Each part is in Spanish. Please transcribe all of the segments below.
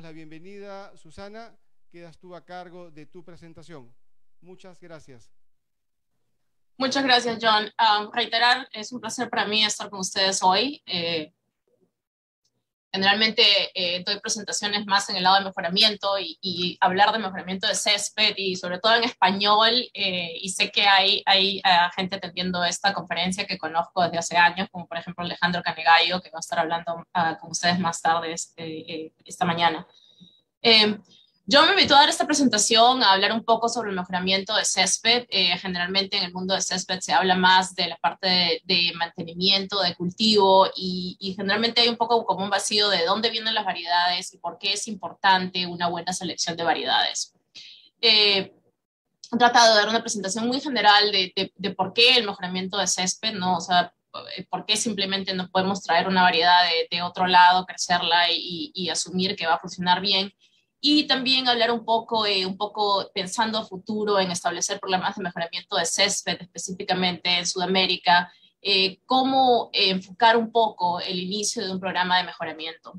damos la bienvenida. Susana, quedas tú a cargo de tu presentación. Muchas gracias. Muchas gracias, John. Reiterar, es un placer para mí estar con ustedes hoy. Generalmente doy presentaciones más en el lado de mejoramiento y hablar de mejoramiento de césped y sobre todo en español, y sé que hay gente atendiendo esta conferencia que conozco desde hace años, como por ejemplo Alejandro Canegallo, que va a estar hablando con ustedes más tarde esta mañana. Yo me invito a dar esta presentación a hablar un poco sobre el mejoramiento de césped. Generalmente en el mundo de césped se habla más de la parte de mantenimiento, de cultivo, y generalmente hay un poco como un vacío de dónde vienen las variedades y por qué es importante una buena selección de variedades. He tratado de dar una presentación muy general de por qué el mejoramiento de césped, ¿no? O sea, por qué simplemente no podemos traer una variedad de otro lado, crecerla y asumir que va a funcionar bien. Y también hablar un poco pensando a futuro en establecer programas de mejoramiento de césped, específicamente en Sudamérica, cómo enfocar un poco el inicio de un programa de mejoramiento.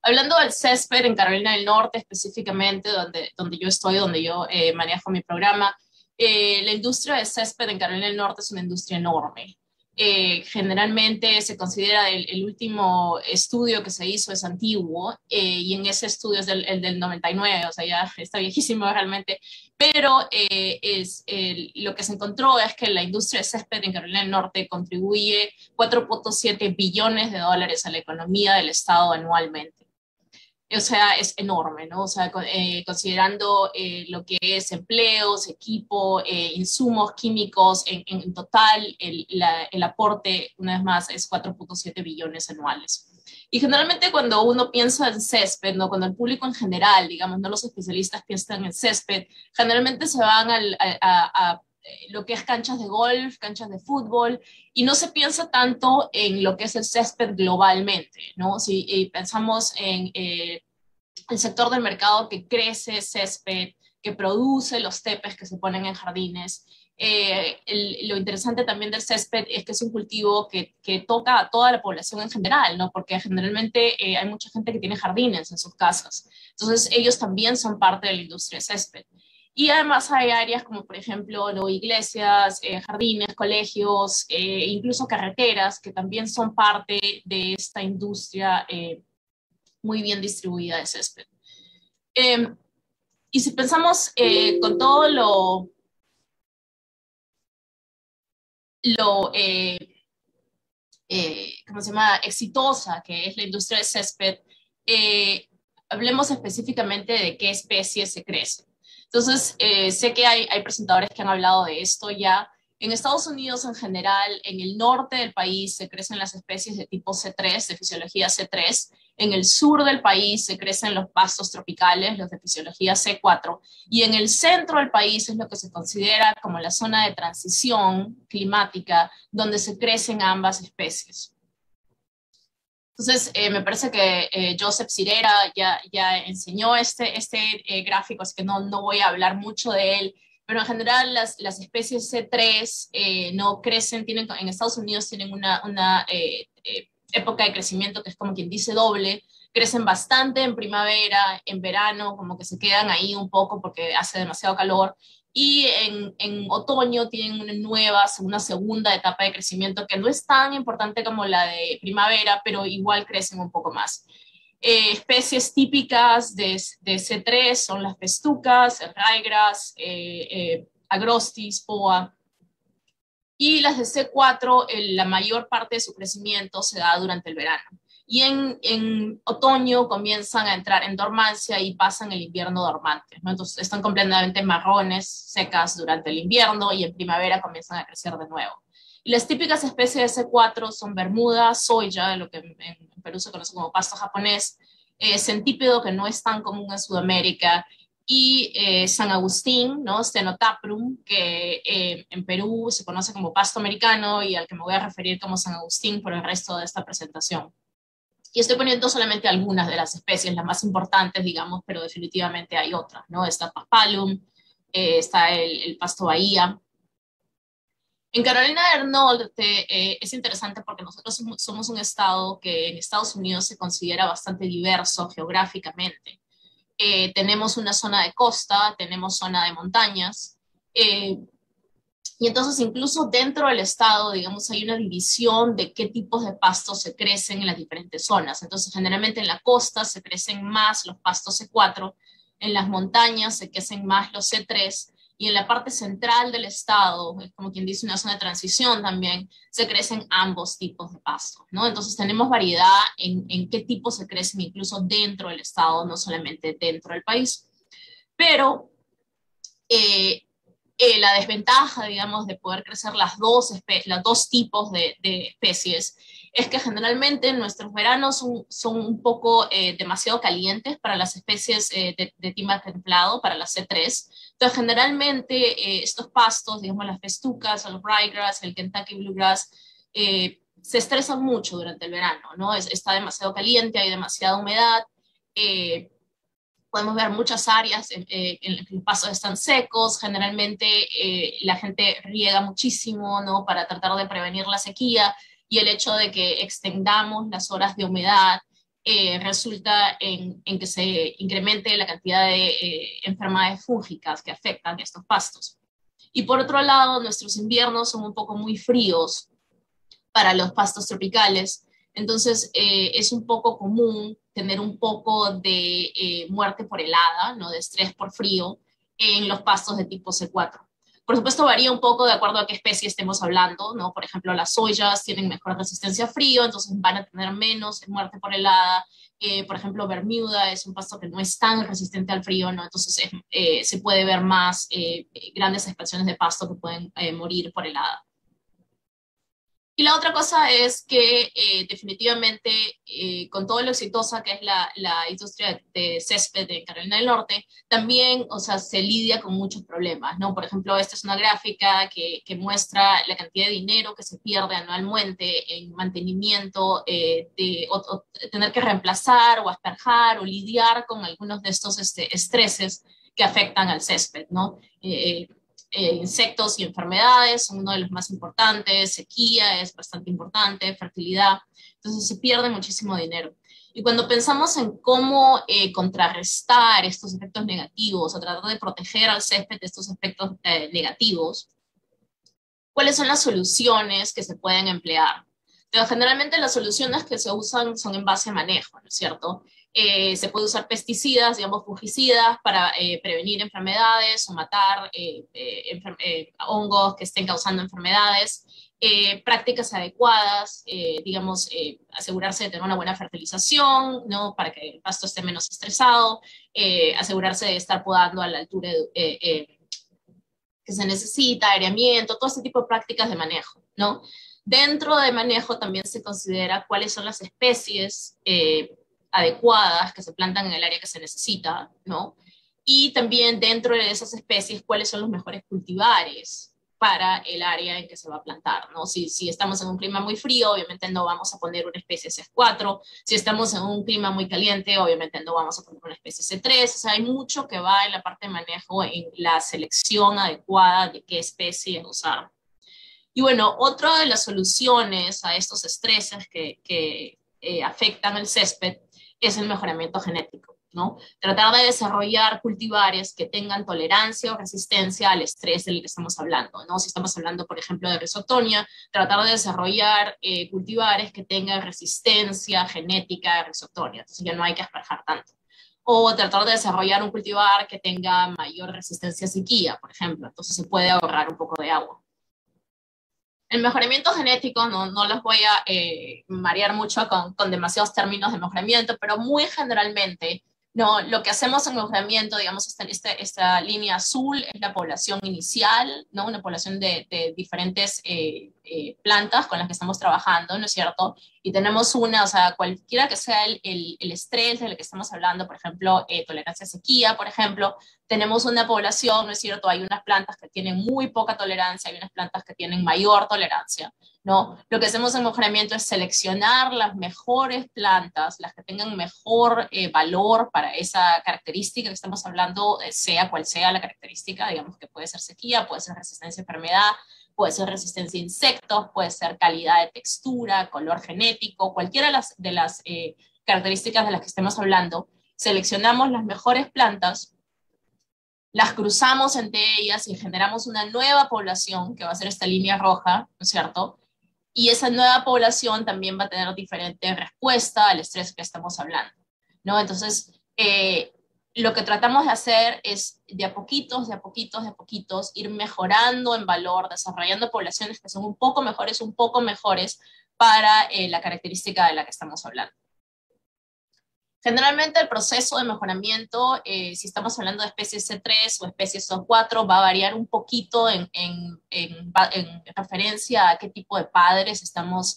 Hablando del césped en Carolina del Norte, específicamente donde yo estoy, donde yo manejo mi programa, la industria de césped en Carolina del Norte es una industria enorme. Generalmente se considera el último estudio que se hizo es antiguo, y en ese estudio es el del 99, o sea, ya está viejísimo realmente, pero lo que se encontró es que la industria de césped en Carolina del Norte contribuye 4.7 billones de dólares a la economía del estado anualmente. O sea, es enorme, ¿no? O sea, considerando lo que es empleos, equipo, insumos químicos, en total el aporte, una vez más, es 4.7 billones anuales. Y generalmente cuando uno piensa en césped, ¿no? Cuando el público en general, digamos, no los especialistas piensan en césped, generalmente se van a lo que es canchas de golf, canchas de fútbol, y no se piensa tanto en lo que es el césped globalmente, ¿no? Si pensamos en el sector del mercado que crece césped, que produce los tepes que se ponen en jardines. Lo interesante también del césped es que es un cultivo que toca a toda la población en general, ¿no? Porque generalmente hay mucha gente que tiene jardines en sus casas. Entonces ellos también son parte de la industria de césped. Y además hay áreas como, por ejemplo, ¿no? Iglesias, jardines, colegios, incluso carreteras, que también son parte de esta industria muy bien distribuida de césped. Y si pensamos con todo ¿cómo se llama?, exitosa que es la industria del césped, hablemos específicamente de qué especies se crecen. Entonces, sé que hay presentadores que han hablado de esto ya. En Estados Unidos en general, en el norte del país se crecen las especies de tipo C3, de fisiología C3. En el sur del país se crecen los pastos tropicales, los de fisiología C4. Y en el centro del país es lo que se considera como la zona de transición climática, donde se crecen ambas especies. Entonces, me parece que Joseph Cirera ya enseñó este gráfico, así que no voy a hablar mucho de él, pero en general las especies C3 no crecen, en Estados Unidos tienen una época de crecimiento que es como quien dice doble, crecen bastante en primavera, en verano como que se quedan ahí un poco porque hace demasiado calor, y en otoño tienen una segunda etapa de crecimiento que no es tan importante como la de primavera, pero igual crecen un poco más. Especies típicas de C3 son las festucas, el ryegrass, agrostis, poa. Y las de C4, la mayor parte de su crecimiento se da durante el verano. Y en otoño comienzan a entrar en dormancia y pasan el invierno dormante, ¿no? Entonces están completamente marrones, secas durante el invierno, y en primavera comienzan a crecer de nuevo. Y las típicas especies de C4 son bermuda, soya, lo que en Perú se conoce como pasto japonés, centípedo, que no es tan común en Sudamérica, y San Agustín, ¿no? Stenotaprum, que en Perú se conoce como pasto americano y al que me voy a referir como San Agustín por el resto de esta presentación. Y estoy poniendo solamente algunas de las especies, las más importantes, digamos, pero definitivamente hay otras, ¿no? Está Paspalum, está el pasto bahía. En Carolina del Norte es interesante porque nosotros somos un estado que en Estados Unidos se considera bastante diverso geográficamente. Tenemos una zona de costa, tenemos zona de montañas, eh, y entonces incluso dentro del estado, digamos, hay una división de qué tipos de pastos se crecen en las diferentes zonas. Entonces, generalmente en la costa se crecen más los pastos C4, en las montañas se crecen más los C3, y en la parte central del estado, es como quien dice una zona de transición también, se crecen ambos tipos de pastos, ¿no? Entonces tenemos variedad en qué tipos se crecen incluso dentro del estado, no solamente dentro del país. Pero eh, la desventaja, digamos, de poder crecer los dos tipos de especies es que generalmente nuestros veranos son un poco demasiado calientes para las especies de clima templado, para las C3. Entonces, generalmente estos pastos, digamos, las festucas, el ryegrass, el Kentucky bluegrass, se estresan mucho durante el verano, ¿no? Está demasiado caliente, hay demasiada humedad. Eh, Podemos ver muchas áreas en las que los pastos están secos, generalmente la gente riega muchísimo, ¿no? Para tratar de prevenir la sequía, y el hecho de que extendamos las horas de humedad resulta en que se incremente la cantidad de enfermedades fúngicas que afectan estos pastos. Y por otro lado, nuestros inviernos son un poco muy fríos para los pastos tropicales. Entonces, es un poco común tener un poco de muerte por helada, ¿no? De estrés por frío en los pastos de tipo C4. Por supuesto, varía un poco de acuerdo a qué especie estemos hablando, ¿no? Por ejemplo, las soyas tienen mejor resistencia a frío, entonces van a tener menos muerte por helada. Por ejemplo, Bermuda es un pasto que no es tan resistente al frío, ¿no? Entonces se puede ver más grandes expansiones de pasto que pueden morir por helada. Y la otra cosa es que definitivamente con todo lo exitosa que es la industria de césped de Carolina del Norte, también, o sea, se lidia con muchos problemas, ¿no? Por ejemplo, esta es una gráfica que muestra la cantidad de dinero que se pierde anualmente en mantenimiento, o tener que reemplazar o asperjar o lidiar con algunos de estos estreses que afectan al césped, ¿no? Insectos y enfermedades son uno de los más importantes, sequía es bastante importante, fertilidad, entonces se pierde muchísimo dinero. Y cuando pensamos en cómo contrarrestar estos efectos negativos o tratar de proteger al césped de estos efectos negativos, ¿cuáles son las soluciones que se pueden emplear? Pero generalmente las soluciones que se usan son en base a manejo, ¿no es cierto? Se puede usar pesticidas, digamos fungicidas, para prevenir enfermedades o matar hongos que estén causando enfermedades. Prácticas adecuadas, digamos, asegurarse de tener una buena fertilización, ¿no? Para que el pasto esté menos estresado, asegurarse de estar podando a la altura que se necesita, aireamiento, todo este tipo de prácticas de manejo, ¿no? Dentro de manejo también se considera cuáles son las especies adecuadas que se plantan en el área que se necesita, ¿no? Y también dentro de esas especies, cuáles son los mejores cultivares para el área en que se va a plantar, ¿no? Si estamos en un clima muy frío, obviamente no vamos a poner una especie C4, si estamos en un clima muy caliente, obviamente no vamos a poner una especie C3, o sea, hay mucho que va en la parte de manejo, en la selección adecuada de qué especie usar. Y bueno, otra de las soluciones a estos estreses que afectan el césped es el mejoramiento genético, ¿no? Tratar de desarrollar cultivares que tengan tolerancia o resistencia al estrés del que estamos hablando, ¿no? Si estamos hablando, por ejemplo, de Rhizoctonia, tratar de desarrollar cultivares que tengan resistencia genética a Rhizoctonia, entonces ya no hay que asperjar tanto. O tratar de desarrollar un cultivar que tenga mayor resistencia a sequía, por ejemplo, entonces se puede ahorrar un poco de agua. El mejoramiento genético, no los voy a marear mucho con demasiados términos de mejoramiento, pero muy generalmente, no, lo que hacemos en mejoramiento, digamos, esta línea azul es la población inicial, ¿no? Una población de diferentes plantas con las que estamos trabajando, ¿no es cierto? Y tenemos una, o sea, cualquiera que sea el estrés del que estamos hablando, por ejemplo, tolerancia a sequía, por ejemplo, tenemos una población, ¿no es cierto? Hay unas plantas que tienen muy poca tolerancia, hay unas plantas que tienen mayor tolerancia, ¿no? Lo que hacemos en mejoramiento es seleccionar las mejores plantas, las que tengan mejor valor para esa característica que estamos hablando, sea cual sea la característica, digamos que puede ser sequía, puede ser resistencia a enfermedad, puede ser resistencia a insectos, puede ser calidad de textura, color genético, cualquiera de las características de las que estemos hablando. Seleccionamos las mejores plantas, las cruzamos entre ellas y generamos una nueva población, que va a ser esta línea roja, ¿no es cierto? Y esa nueva población también va a tener diferente respuesta al estrés que estamos hablando, ¿no? Entonces, lo que tratamos de hacer es de a poquitos, ir mejorando en valor, desarrollando poblaciones que son un poco mejores para la característica de la que estamos hablando. Generalmente el proceso de mejoramiento, si estamos hablando de especies C3 o especies So4, va a variar un poquito en referencia a qué tipo de padres estamos,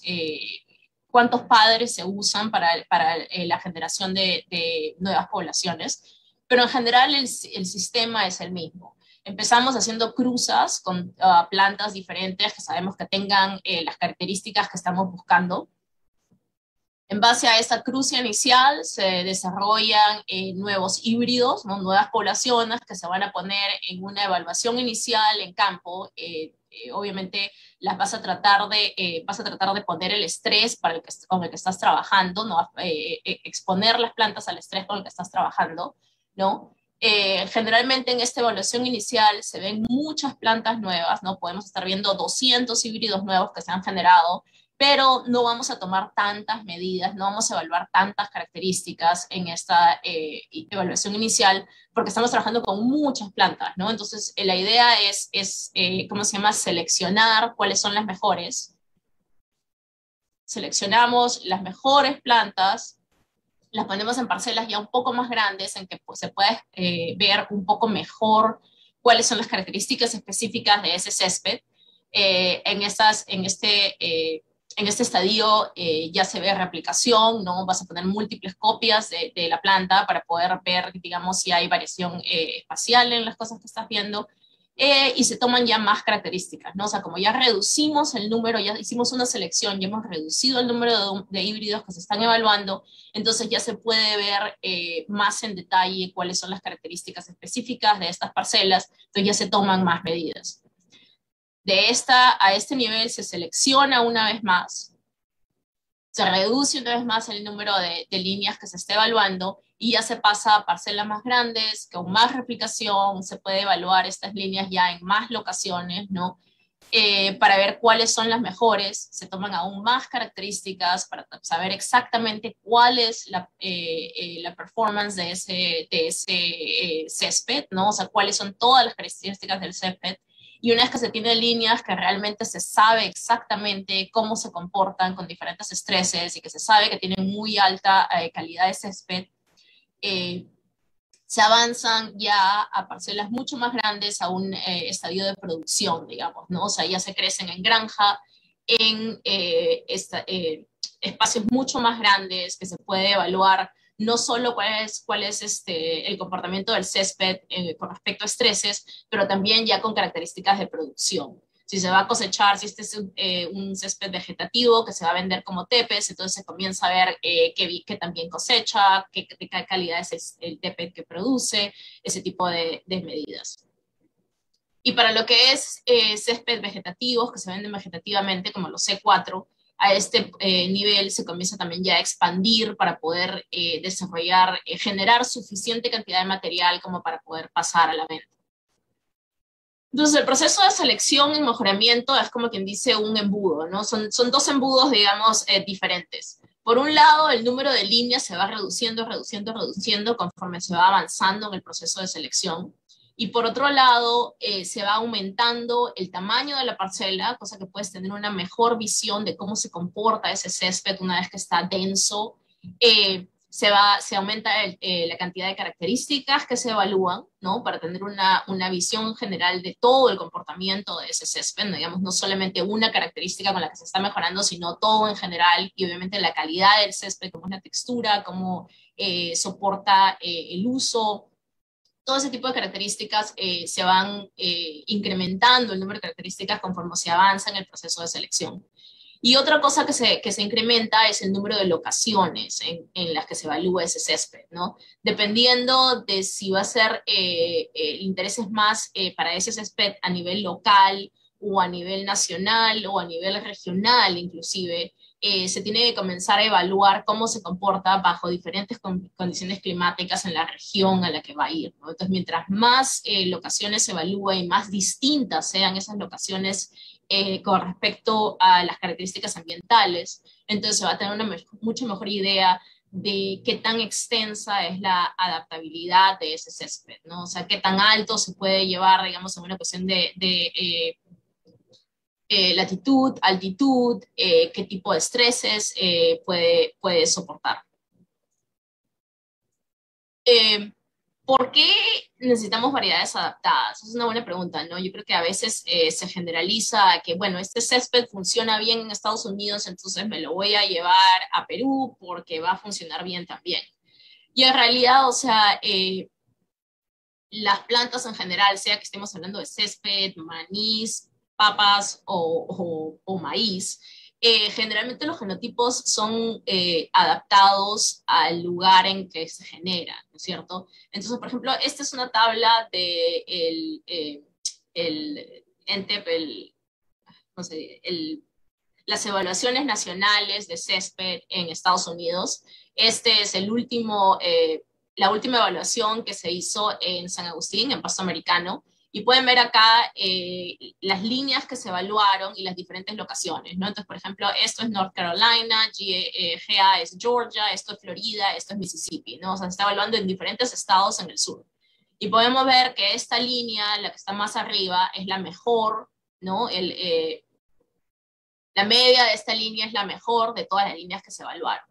cuántos padres se usan para la generación de nuevas poblaciones, pero en general el sistema es el mismo. Empezamos haciendo cruzas con plantas diferentes que sabemos que tengan las características que estamos buscando. En base a esta cruza inicial se desarrollan nuevos híbridos, ¿no? Nuevas poblaciones que se van a poner en una evaluación inicial en campo. Obviamente vas a tratar de poner el estrés con el que estás trabajando, ¿no? Exponer las plantas al estrés con el que estás trabajando, ¿no? Generalmente en esta evaluación inicial se ven muchas plantas nuevas, ¿no? Podemos estar viendo 200 híbridos nuevos que se han generado, pero no vamos a tomar tantas medidas, no vamos a evaluar tantas características en esta evaluación inicial, porque estamos trabajando con muchas plantas, ¿no? Entonces, la idea es ¿cómo se llama? Seleccionar cuáles son las mejores. Seleccionamos las mejores plantas, las ponemos en parcelas ya un poco más grandes, en que pues, se puede ver un poco mejor cuáles son las características específicas de ese césped. En este estadio ya se ve replicación, ¿no? Vas a poner múltiples copias de la planta para poder ver, digamos, si hay variación espacial en las cosas que estás viendo, y se toman ya más características, ¿no? O sea, como ya reducimos el número, ya hicimos una selección, ya hemos reducido el número de híbridos que se están evaluando, entonces ya se puede ver más en detalle cuáles son las características específicas de estas parcelas, entonces ya se toman más medidas. A este nivel se selecciona una vez más, se reduce una vez más el número de líneas que se esté evaluando y ya se pasa a parcelas más grandes, con más replicación, se puede evaluar estas líneas ya en más locaciones, ¿no? Para ver cuáles son las mejores, se toman aún más características para saber exactamente cuál es la performance de ese césped, ¿no? O sea, cuáles son todas las características del césped. Y una vez que se tienen líneas que realmente se sabe exactamente cómo se comportan con diferentes estreses y que se sabe que tienen muy alta calidad de césped, se avanzan ya a parcelas mucho más grandes, a un estadio de producción, digamos, ¿no? O sea, ya se crecen en granja, en espacios mucho más grandes que se puede evaluar no solo cuál es el comportamiento del césped con respecto a estreses, pero también ya con características de producción. Si se va a cosechar, si este es un césped vegetativo que se va a vender como tepes, entonces se comienza a ver qué también cosecha, qué calidad es el tepe que produce, ese tipo de medidas. Y para lo que es césped vegetativos, que se venden vegetativamente, como los C4, a este nivel se comienza también ya a expandir para poder desarrollar, generar suficiente cantidad de material como para poder pasar a la venta. Entonces, el proceso de selección y mejoramiento es como quien dice un embudo, ¿no? Son dos embudos, digamos, diferentes. Por un lado, el número de líneas se va reduciendo conforme se va avanzando en el proceso de selección. Y por otro lado, se va aumentando el tamaño de la parcela, cosa que puedes tener una mejor visión de cómo se comporta ese césped una vez que está denso. Se aumenta la cantidad de características que se evalúan, ¿no? Para tener una visión general de todo el comportamiento de ese césped, ¿no? Digamos, no solamente una característica con la que se está mejorando, sino todo en general, y obviamente la calidad del césped, cómo es la textura, cómo soporta el uso. Todo ese tipo de características se van incrementando el número de características conforme se avanza en el proceso de selección. Y otra cosa que se incrementa es el número de locaciones en las que se evalúa ese césped, ¿no? Dependiendo de si va a ser el interés es más para ese césped a nivel local o a nivel nacional o a nivel regional inclusive, se tiene que comenzar a evaluar cómo se comporta bajo diferentes condiciones climáticas en la región a la que va a ir, ¿no? Entonces, mientras más locaciones se evalúe y más distintas sean esas locaciones con respecto a las características ambientales, entonces se va a tener una mucho mejor idea de qué tan extensa es la adaptabilidad de ese césped, ¿no? O sea, qué tan alto se puede llevar, digamos, en una cuestión de latitud, altitud, qué tipo de estreses puede soportar. ¿Por qué necesitamos variedades adaptadas? Es una buena pregunta, ¿no? Yo creo que a veces se generaliza que, bueno, este césped funciona bien en Estados Unidos, entonces me lo voy a llevar a Perú porque va a funcionar bien también. Y en realidad, o sea, las plantas en general, sea que estemos hablando de césped, maíz, papas o maíz, generalmente los genotipos son adaptados al lugar en que se genera, ¿no es cierto? Entonces, por ejemplo, esta es una tabla de el ENTEP, no sé, las evaluaciones nacionales de césped en Estados Unidos. Este es el último, la última evaluación que se hizo en San Agustín, en Pasto Americano, y pueden ver acá las líneas que se evaluaron y las diferentes locaciones, ¿no? Entonces, por ejemplo, esto es North Carolina, GA es Georgia, esto es Florida, esto es Mississippi, ¿no? O sea, se está evaluando en diferentes estados en el sur. Y podemos ver que esta línea, la que está más arriba, es la mejor, ¿no? La media de esta línea es la mejor de todas las líneas que se evaluaron.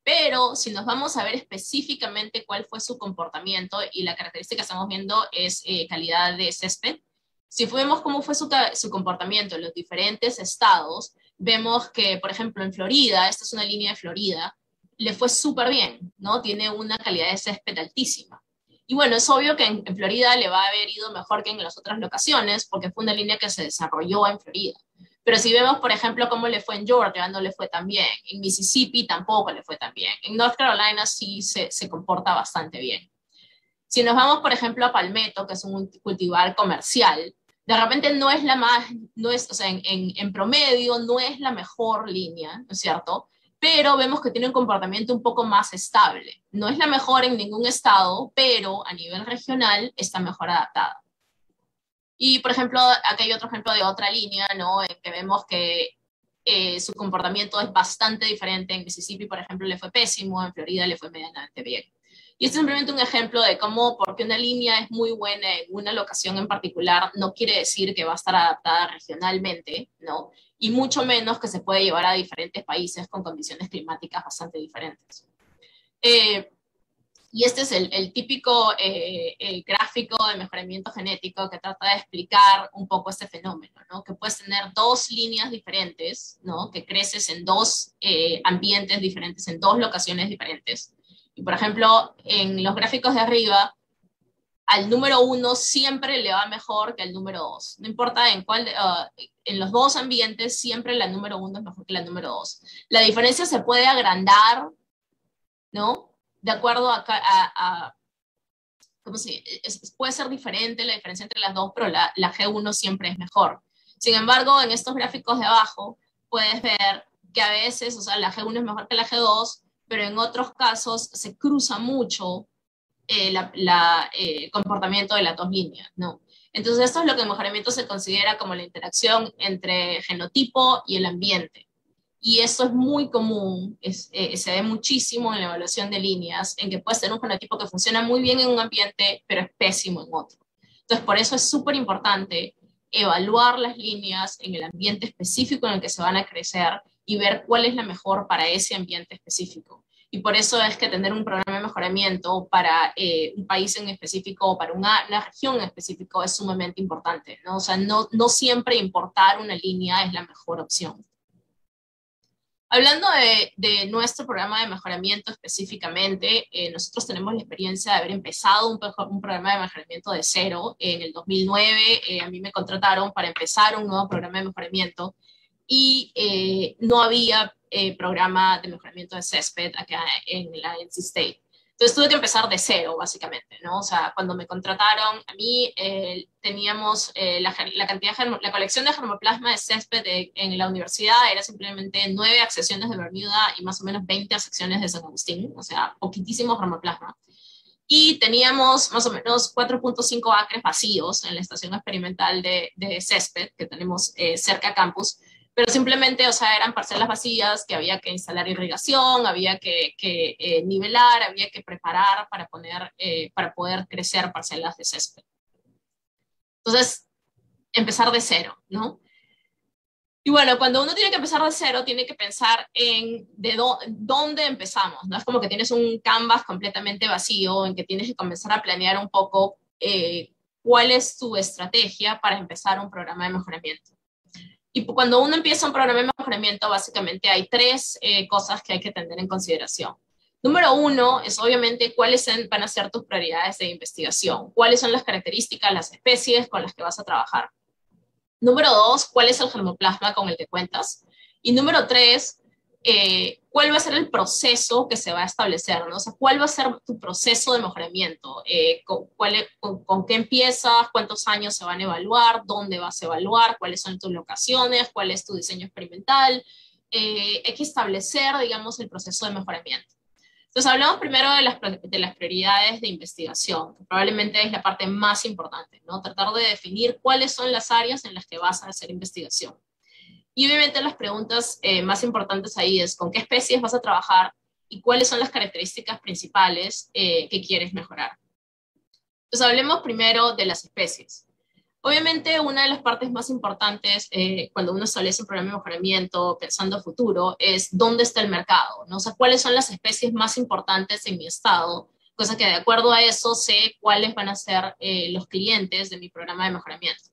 Pero si nos vamos a ver específicamente cuál fue su comportamiento, y la característica que estamos viendo es calidad de césped, si vemos cómo fue su comportamiento en los diferentes estados, vemos que, por ejemplo, en Florida, esta es una línea de Florida, le fue súper bien, ¿no? Tiene una calidad de césped altísima. Y bueno, es obvio que en Florida le va a haber ido mejor que en las otras locaciones, porque fue una línea que se desarrolló en Florida. Pero si vemos, por ejemplo, cómo le fue en Georgia, no le fue tan bien. En Mississippi tampoco le fue tan bien. En North Carolina sí se comporta bastante bien. Si nos vamos, por ejemplo, a Palmetto, que es un cultivar comercial, de repente no es la más, no es, o sea, en promedio no es la mejor línea, ¿no es cierto? Pero vemos que tiene un comportamiento un poco más estable. No es la mejor en ningún estado, pero a nivel regional está mejor adaptada. Y, por ejemplo, aquí hay otro ejemplo de otra línea, ¿no? En que vemos que su comportamiento es bastante diferente. En Mississippi, por ejemplo, le fue pésimo, en Florida le fue medianamente bien. Y este es simplemente un ejemplo de cómo, porque una línea es muy buena en una locación en particular, no quiere decir que va a estar adaptada regionalmente, ¿no? Y mucho menos que se puede llevar a diferentes países con condiciones climáticas bastante diferentes. Y este es el típico gráfico de mejoramiento genético que trata de explicar un poco este fenómeno, ¿no? Que puedes tener dos líneas diferentes, ¿no? Que creces en dos ambientes diferentes, en dos locaciones diferentes. Y, por ejemplo, en los gráficos de arriba, al número 1 siempre le va mejor que al número 2. No importa en cuál, en los dos ambientes, siempre la número 1 es mejor que la número 2. La diferencia se puede agrandar, ¿no? De acuerdo ¿cómo se puede ser diferente la diferencia entre las dos, pero la G1 siempre es mejor. Sin embargo, en estos gráficos de abajo, puedes ver que a veces, o sea, la G1 es mejor que la G2, pero en otros casos se cruza mucho el comportamiento de las dos líneas, ¿no? Entonces, esto es lo que en mejoramiento se considera como la interacción entre genotipo y el ambiente. Y eso es muy común, se ve muchísimo en la evaluación de líneas, en que puedes tener un fenotipo que funciona muy bien en un ambiente, pero es pésimo en otro. Entonces, por eso es súper importante evaluar las líneas en el ambiente específico en el que se van a crecer y ver cuál es la mejor para ese ambiente específico. Y por eso es que tener un programa de mejoramiento para un país en específico o para una región en específico es sumamente importante, ¿no? O sea, no siempre importar una línea es la mejor opción. Hablando de nuestro programa de mejoramiento específicamente, nosotros tenemos la experiencia de haber empezado un programa de mejoramiento de cero. En el 2009 a mí me contrataron para empezar un nuevo programa de mejoramiento y no había programa de mejoramiento de césped acá en la NC State. Entonces tuve que empezar de cero, básicamente, ¿no? O sea, cuando me contrataron, a mí teníamos la colección de germoplasma de césped en la universidad era simplemente 9 accessiones de Bermuda y más o menos 20 accessiones de San Agustín, o sea, poquitísimo germoplasma. Y teníamos más o menos 4.5 acres vacíos en la estación experimental de césped que tenemos cerca a campus, pero simplemente, o sea, eran parcelas vacías que había que instalar irrigación, había que nivelar, había que preparar para poder crecer parcelas de césped. Entonces, empezar de cero, ¿no? Y bueno, cuando uno tiene que empezar de cero, tiene que pensar en dónde empezamos, ¿no? Es como que tienes un canvas completamente vacío en que tienes que comenzar a planear un poco cuál es tu estrategia para empezar un programa de mejoramiento. Y cuando uno empieza un programa de mejoramiento, básicamente hay 3 cosas que hay que tener en consideración. Número 1 es obviamente cuáles van a ser tus prioridades de investigación, cuáles son las características, las especies con las que vas a trabajar. Número 2, ¿cuál es el germoplasma con el que cuentas? Y número 3, ¿cuál va a ser el proceso que se va a establecer, ¿no? O sea, ¿cuál va a ser tu proceso de mejoramiento? ¿Con qué empiezas? ¿Cuántos años se van a evaluar? ¿Dónde vas a evaluar? ¿Cuáles son tus locaciones? ¿Cuál es tu diseño experimental? Hay que establecer, digamos, el proceso de mejoramiento. Entonces, hablamos primero de las prioridades de investigación, que probablemente es la parte más importante, ¿no? Tratar de definir cuáles son las áreas en las que vas a hacer investigación. Y obviamente las preguntas más importantes ahí es con qué especies vas a trabajar y cuáles son las características principales que quieres mejorar. Entonces, hablemos primero de las especies. Obviamente, una de las partes más importantes cuando uno establece un programa de mejoramiento pensando a futuro es dónde está el mercado, ¿no? O sea, cuáles son las especies más importantes en mi estado, cosa que de acuerdo a eso sé cuáles van a ser los clientes de mi programa de mejoramiento.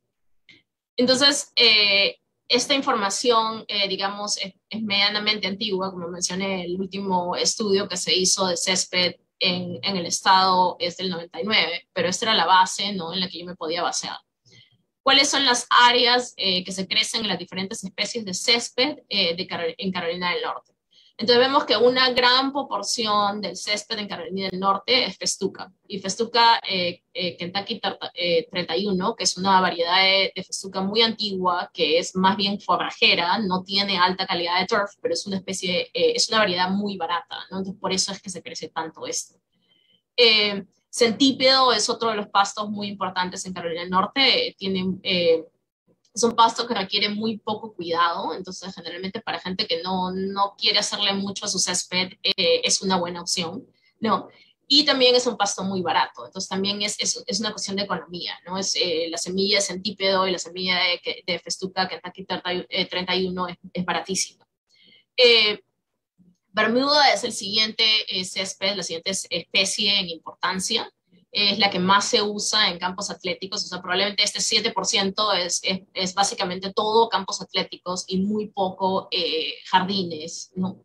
Entonces, esta información, digamos, es medianamente antigua, como mencioné, el último estudio que se hizo de césped en el estado es del 99, pero esta era la base, ¿no?, en la que yo me podía basear. ¿Cuáles son las áreas que se crecen en las diferentes especies de césped en Carolina del Norte? Entonces vemos que una gran proporción del césped en Carolina del Norte es festuca. Y festuca Kentucky 31, que es una variedad de festuca muy antigua, que es más bien forrajera, no tiene alta calidad de turf, pero es una especie, es una variedad muy barata, ¿no? Entonces por eso es que se crece tanto esto. Centípedo es otro de los pastos muy importantes en Carolina del Norte. Es un pasto que requiere muy poco cuidado, entonces generalmente para gente que no quiere hacerle mucho a su césped es una buena opción, ¿no? Y también es un pasto muy barato, entonces también es una cuestión de economía, ¿no? La semilla de centípedo y la semilla de festuca Kentucky 31 es baratísima. Bermuda es el siguiente césped, la siguiente especie en importancia. Es la que más se usa en campos atléticos, o sea, probablemente este 7% es básicamente todo campos atléticos y muy poco jardines, ¿no?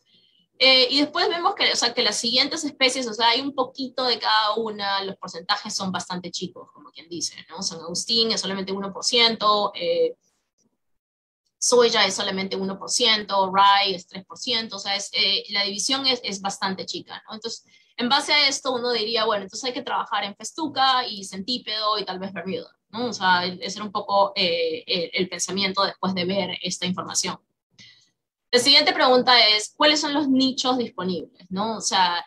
Y después vemos que, o sea, que las siguientes especies, o sea, hay un poquito de cada una, los porcentajes son bastante chicos, como quien dice, ¿no? San Agustín es solamente 1%, soya es solamente 1%, rye es 3%, o sea, la división es bastante chica, ¿no? Entonces, en base a esto, uno diría, bueno, entonces hay que trabajar en festuca y centípedo y tal vez Bermuda, ¿no? O sea, ese era un poco el pensamiento después de ver esta información. La siguiente pregunta es, ¿cuáles son los nichos disponibles, no? O sea,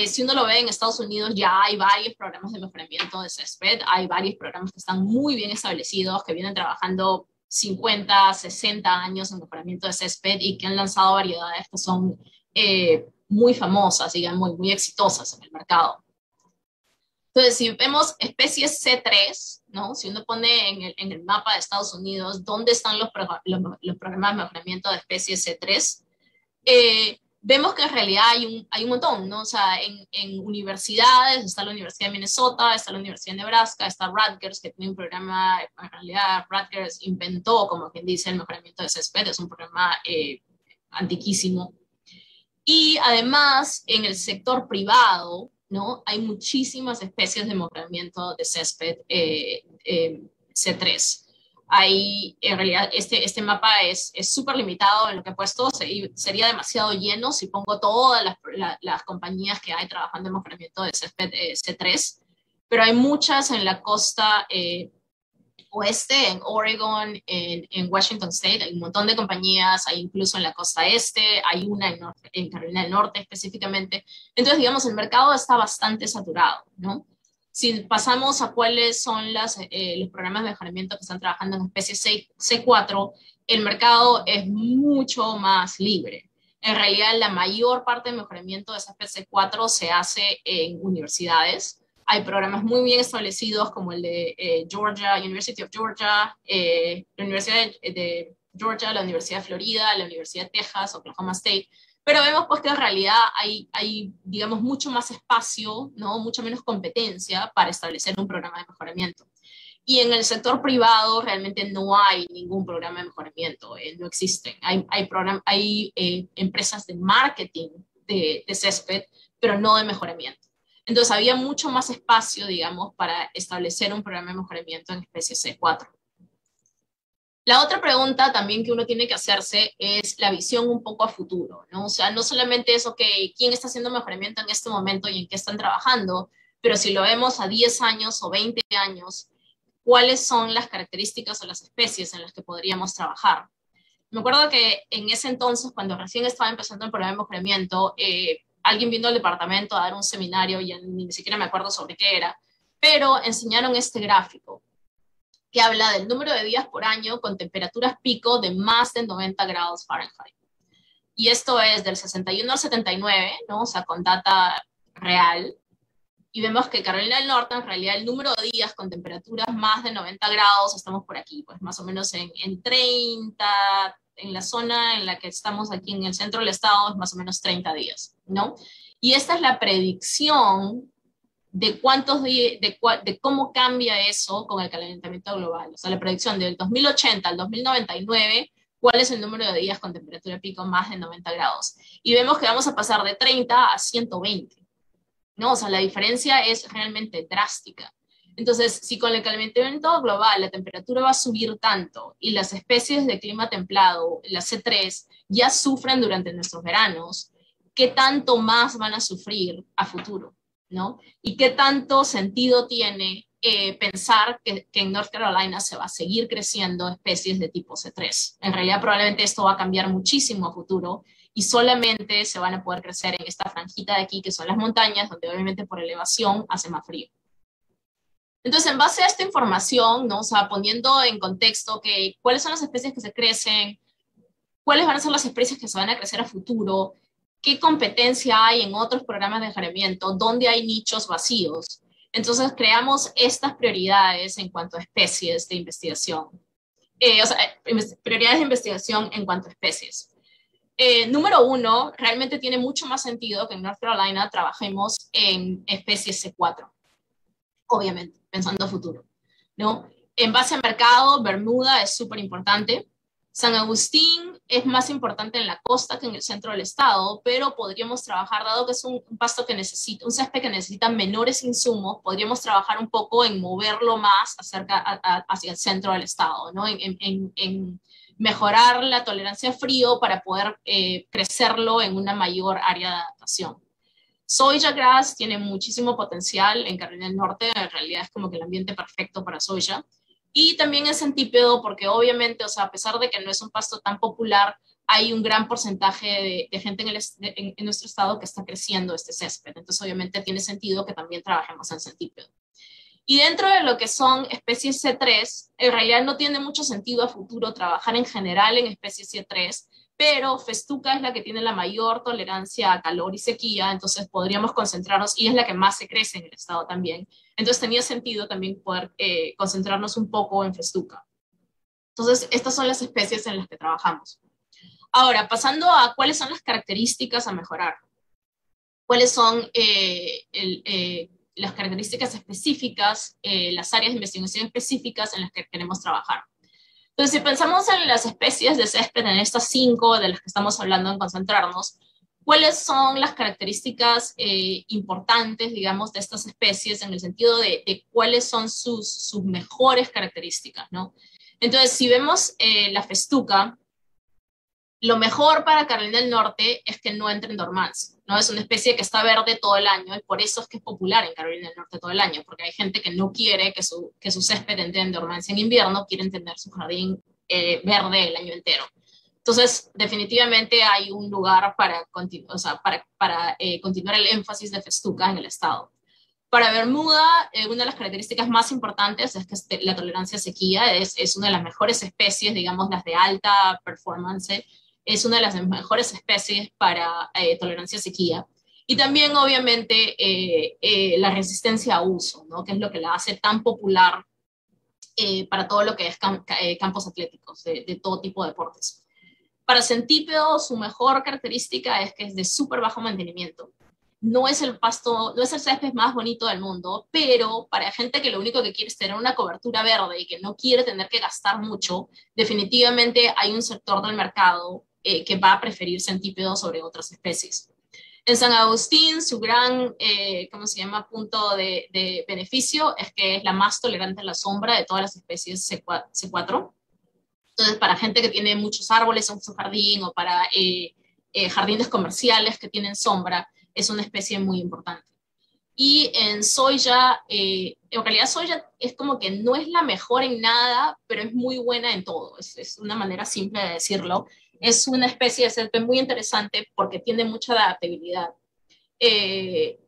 si uno lo ve en Estados Unidos, ya hay varios programas de mejoramiento de césped, hay varios programas que están muy bien establecidos, que vienen trabajando 50, 60 años en mejoramiento de césped y que han lanzado variedades que son muy famosas, digamos, muy exitosas en el mercado. Entonces, si vemos especies C3, ¿no? Si uno pone en el mapa de Estados Unidos dónde están los programas de mejoramiento de especies C3, vemos que en realidad hay un montón, ¿no? O sea, en universidades, está la Universidad de Minnesota, está la Universidad de Nebraska, está Rutgers, que tiene un programa, en realidad Rutgers inventó, como quien dice, el mejoramiento de césped, es un programa antiquísimo. Y además, en el sector privado, ¿no? Hay muchísimas especies de mejoramiento de césped C3. Ahí, en realidad, este mapa es súper limitado en lo que he puesto. Sería demasiado lleno si pongo todas las compañías que hay trabajando en mejoramiento de césped C3, pero hay muchas en la costa oeste, en Oregon, en Washington State, hay un montón de compañías, hay incluso en la costa este, hay una en Carolina del Norte específicamente. Entonces, digamos, el mercado está bastante saturado, ¿no? Si pasamos a cuáles son los programas de mejoramiento que están trabajando en especie C4, el mercado es mucho más libre. En realidad, la mayor parte del mejoramiento de esa especie C4 se hace en universidades. Hay programas muy bien establecidos como el de Georgia, University of Georgia, la Universidad de Georgia, la Universidad de Florida, la Universidad de Texas, Oklahoma State, pero vemos pues que en realidad hay digamos, mucho más espacio, ¿no? Mucha menos competencia para establecer un programa de mejoramiento. Y en el sector privado realmente no hay ningún programa de mejoramiento, no existen. Hay empresas de marketing de césped, pero no de mejoramiento. Entonces había mucho más espacio, digamos, para establecer un programa de mejoramiento en especie C4. La otra pregunta también que uno tiene que hacerse es la visión un poco a futuro, ¿no? O sea, no solamente es, ok, ¿quién está haciendo mejoramiento en este momento y en qué están trabajando? Pero si lo vemos a 10 años o 20 años, ¿cuáles son las características o las especies en las que podríamos trabajar? Me acuerdo que en ese entonces, cuando recién estaba empezando el programa de mejoramiento, alguien vino al departamento a dar un seminario, y ni siquiera me acuerdo sobre qué era, pero enseñaron este gráfico que habla del número de días por año con temperaturas pico de más de 90 grados Fahrenheit. Y esto es del 61 al 79, ¿no? O sea, con data real. Y vemos que Carolina del Norte, en realidad, el número de días con temperaturas más de 90 grados, estamos por aquí, pues más o menos en 30, en la zona en la que estamos aquí en el centro del estado, es más o menos 30 días, ¿no? Y esta es la predicción de de cómo cambia eso con el calentamiento global. O sea, la predicción del 2080 al 2099, cuál es el número de días con temperatura pico más de 90 grados. Y vemos que vamos a pasar de 30 a 120, ¿no? O sea, la diferencia es realmente drástica. Entonces, si con el calentamiento global la temperatura va a subir tanto y las especies de clima templado, las C3, ya sufren durante nuestros veranos, ¿qué tanto más van a sufrir a futuro? ¿No? ¿Y qué tanto sentido tiene pensar que en North Carolina se va a seguir creciendo especies de tipo C3? En realidad, probablemente esto va a cambiar muchísimo a futuro y solamente se van a poder crecer en esta franjita de aquí, que son las montañas, donde obviamente por elevación hace más frío. Entonces, en base a esta información, ¿no? O sea, poniendo en contexto que cuáles son las especies que se crecen, cuáles van a ser las especies que se van a crecer a futuro, qué competencia hay en otros programas de mejoramiento, dónde hay nichos vacíos. Entonces, creamos estas prioridades en cuanto a especies de investigación. O sea, prioridades de investigación en cuanto a especies. Número uno, realmente tiene mucho más sentido que en North Carolina trabajemos en especies C4, obviamente, pensando a futuro, ¿no? En base a mercado, Bermuda es súper importante. San Agustín es más importante en la costa que en el centro del estado, pero podríamos trabajar, dado que es un pasto que necesita, un césped que necesita menores insumos, podríamos trabajar un poco en moverlo más hacia el centro del estado, ¿no? En mejorar la tolerancia a frío para poder crecerlo en una mayor área de adaptación. Soya grass tiene muchísimo potencial en Carolina del Norte, en realidad es como que el ambiente perfecto para soya. Y también es centípedo porque obviamente, o sea, a pesar de que no es un pasto tan popular, hay un gran porcentaje de gente en nuestro estado que está creciendo este césped. Entonces, obviamente tiene sentido que también trabajemos en centípedo. Y dentro de lo que son especies C3, en realidad no tiene mucho sentido a futuro trabajar en general en especies C3, pero Festuca es la que tiene la mayor tolerancia a calor y sequía, entonces podríamos concentrarnos, y es la que más se crece en el estado también. Entonces tenía sentido también poder concentrarnos un poco en Festuca. Entonces, estas son las especies en las que trabajamos. Ahora, pasando a cuáles son las características a mejorar. ¿Cuáles son las características específicas, las áreas de investigación específicas en las que queremos trabajar? Entonces, si pensamos en las especies de césped, en estas 5 de las que estamos hablando en concentrarnos, ¿cuáles son las características importantes, digamos, de estas especies en el sentido de cuáles son sus mejores características, ¿no? Entonces, si vemos la festuca, lo mejor para Carolina del Norte es que no entre en dormancia, ¿no? Es una especie que está verde todo el año y por eso es que es popular en Carolina del Norte todo el año, porque hay gente que no quiere que su césped entre en dormancia en invierno, quieren tener su jardín verde el año entero. Entonces, definitivamente hay un lugar para, o sea, para continuar el énfasis de festuca en el estado. Para Bermuda, una de las características más importantes es que la tolerancia a sequía es una de las mejores especies, digamos, las de alta performance, es una de las mejores especies para tolerancia a sequía. Y también, obviamente, la resistencia a uso, ¿no? Que es lo que la hace tan popular para todo lo que es campos atléticos, de todo tipo de deportes. Para centípedos, su mejor característica es que es de súper bajo mantenimiento. No es el pasto, no es el césped más bonito del mundo, pero para gente que lo único que quiere es tener una cobertura verde y que no quiere tener que gastar mucho, definitivamente hay un sector del mercado que va a preferir centípedos sobre otras especies. En San Agustín, su gran, ¿cómo se llama?, punto de beneficio es que es la más tolerante a la sombra de todas las especies C4. Entonces, para gente que tiene muchos árboles en su jardín o para jardines comerciales que tienen sombra, es una especie muy importante. Y en soya, en realidad soya es como que no es la mejor en nada, pero es muy buena en todo. Es una manera simple de decirlo. Es una especie de césped muy interesante porque tiene mucha adaptabilidad. Eh,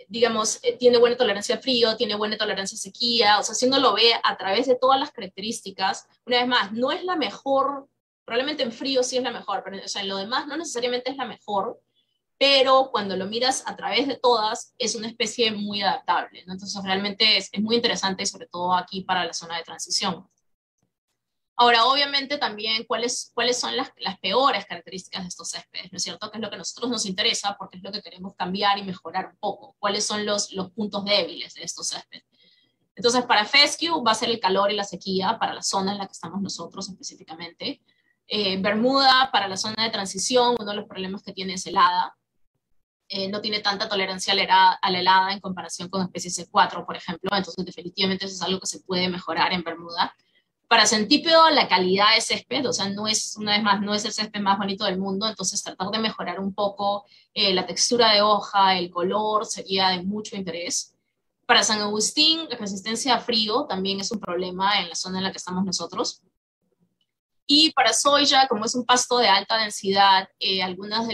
digamos, tiene buena tolerancia a frío, tiene buena tolerancia a sequía, o sea, si uno lo ve a través de todas las características, una vez más, no es la mejor, probablemente en frío sí es la mejor, pero o sea, en lo demás no necesariamente es la mejor, pero cuando lo miras a través de todas, es una especie muy adaptable, ¿no? Entonces realmente es muy interesante, sobre todo aquí para la zona de transición. Ahora, obviamente también cuáles son las peores características de estos céspedes, ¿no es cierto? Que es lo que a nosotros nos interesa porque es lo que queremos cambiar y mejorar un poco. ¿Cuáles son los puntos débiles de estos céspedes? Entonces, para fescue va a ser el calor y la sequía, para la zona en la que estamos nosotros específicamente. Bermuda, para la zona de transición, uno de los problemas que tiene es helada. No tiene tanta tolerancia a la helada en comparación con especies C4, por ejemplo. Entonces, definitivamente eso es algo que se puede mejorar en Bermuda. Para centípedo, la calidad de césped, o sea, no es, una vez más, no es el césped más bonito del mundo, entonces tratar de mejorar un poco la textura de hoja, el color, sería de mucho interés. Para San Agustín, la resistencia a frío también es un problema en la zona en la que estamos nosotros. Y para soya, como es un pasto de alta densidad, algunos de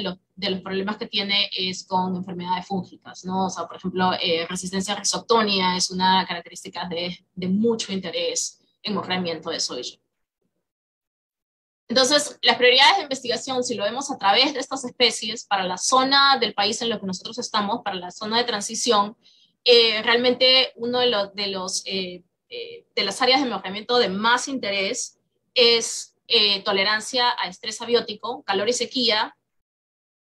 los problemas que tiene es con enfermedades fúngicas, ¿no? O sea, por ejemplo, resistencia a rhizoctonia es una característica de mucho interés en mejoramiento de soya. Entonces, las prioridades de investigación, si lo vemos a través de estas especies, para la zona del país en la que nosotros estamos, para la zona de transición, realmente uno de las áreas de mejoramiento de más interés es tolerancia a estrés abiótico, calor y sequía.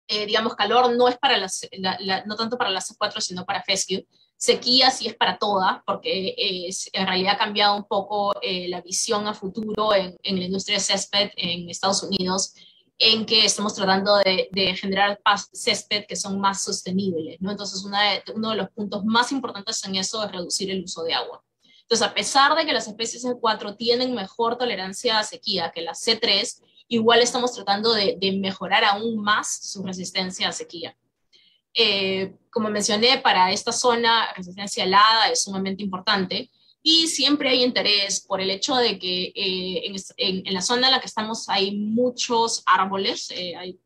Digamos, calor no es para no tanto para la C4, sino para fescue. Sequía sí es para todas, porque en realidad ha cambiado un poco la visión a futuro en la industria de césped en Estados Unidos, en que estamos tratando de generar césped que son más sostenibles, ¿no? Entonces, uno de los puntos más importantes en eso es reducir el uso de agua. Entonces, a pesar de que las especies C4 tienen mejor tolerancia a sequía que las C3, igual estamos tratando de mejorar aún más su resistencia a sequía. Como mencioné, para esta zona, resistencia helada es sumamente importante y siempre hay interés por el hecho de que en la zona en la que estamos hay muchos árboles.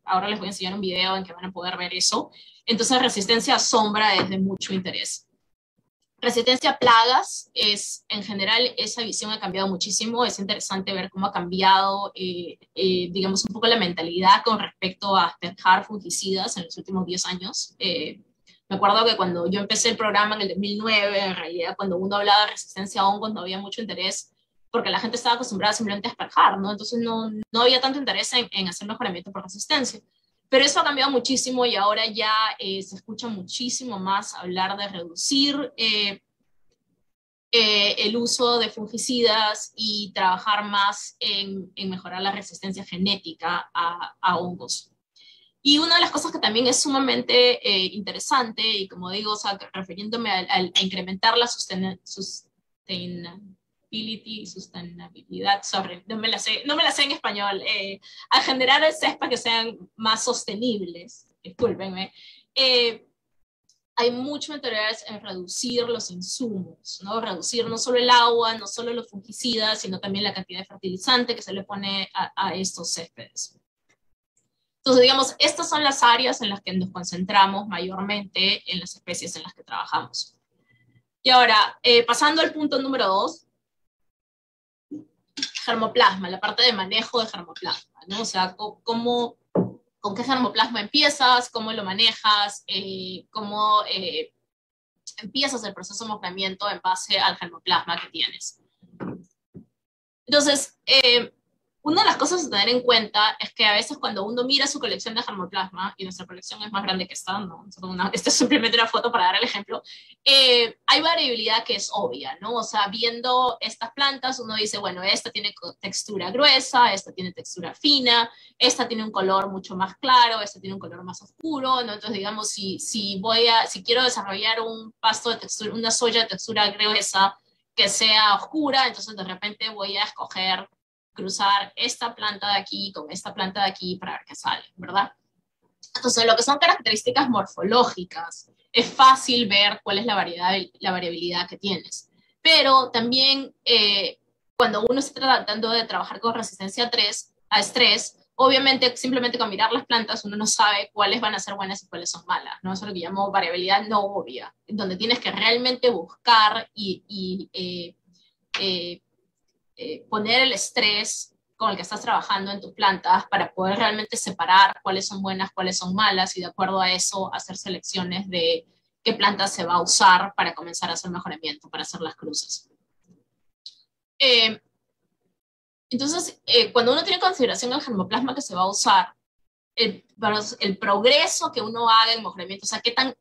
Ahora les voy a enseñar un video en que van a poder ver eso. Entonces, resistencia a sombra es de mucho interés. Resistencia a plagas es, en general, esa visión ha cambiado muchísimo. Es interesante ver cómo ha cambiado, digamos, un poco la mentalidad con respecto a dejar fungicidas en los últimos 10 años. Me acuerdo que cuando yo empecé el programa en el 2009, en realidad, cuando uno hablaba de resistencia a hongos, no había mucho interés porque la gente estaba acostumbrada simplemente a esparjar, ¿no? Entonces no había tanto interés en hacer mejoramiento por resistencia. Pero eso ha cambiado muchísimo y ahora ya se escucha muchísimo más hablar de reducir el uso de fungicidas y trabajar más en mejorar la resistencia genética a hongos. Y una de las cosas que también es sumamente interesante, y como digo, o sea, refiriéndome a incrementar la sustainabilidad, sorry, no me la sé en español, a generar céspedes que sean más sostenibles, discúlpenme, hay mucho interés en reducir los insumos, ¿no? Reducir no solo el agua, no solo los fungicidas, sino también la cantidad de fertilizante que se le pone a estos céspedes. Entonces, digamos, estas son las áreas en las que nos concentramos mayormente en las especies en las que trabajamos. Y ahora, pasando al punto número 2, germoplasma, la parte de manejo de germoplasma, ¿no? O sea, con qué germoplasma empiezas, cómo lo manejas, cómo empiezas el proceso de mejoramiento en base al germoplasma que tienes. Entonces, una de las cosas a tener en cuenta es que a veces cuando uno mira su colección de germoplasma, y nuestra colección es más grande que esta, ¿no? Esta es simplemente una foto para dar el ejemplo, hay variabilidad que es obvia, ¿no? O sea, viendo estas plantas, uno dice, bueno, esta tiene textura gruesa, esta tiene textura fina, esta tiene un color mucho más claro, esta tiene un color más oscuro, ¿no? Entonces, digamos, si quiero desarrollar un pasto de textura, una soya de textura gruesa que sea oscura, entonces de repente voy a escoger cruzar esta planta de aquí con esta planta de aquí para ver qué sale, ¿verdad? Entonces, lo que son características morfológicas, es fácil ver cuál es la variabilidad que tienes. Pero también, cuando uno está tratando de trabajar con resistencia a estrés, obviamente, simplemente con mirar las plantas, uno no sabe cuáles van a ser buenas y cuáles son malas, ¿no? Eso es lo que llamo variabilidad no obvia, donde tienes que realmente buscar poner el estrés con el que estás trabajando en tus plantas para poder realmente separar cuáles son buenas, cuáles son malas, y de acuerdo a eso hacer selecciones de qué planta se va a usar para comenzar a hacer mejoramiento, para hacer las cruces. Entonces, cuando uno tiene en consideración el germoplasma que se va a usar, el progreso que uno haga en mejoramiento, o sea, qué tan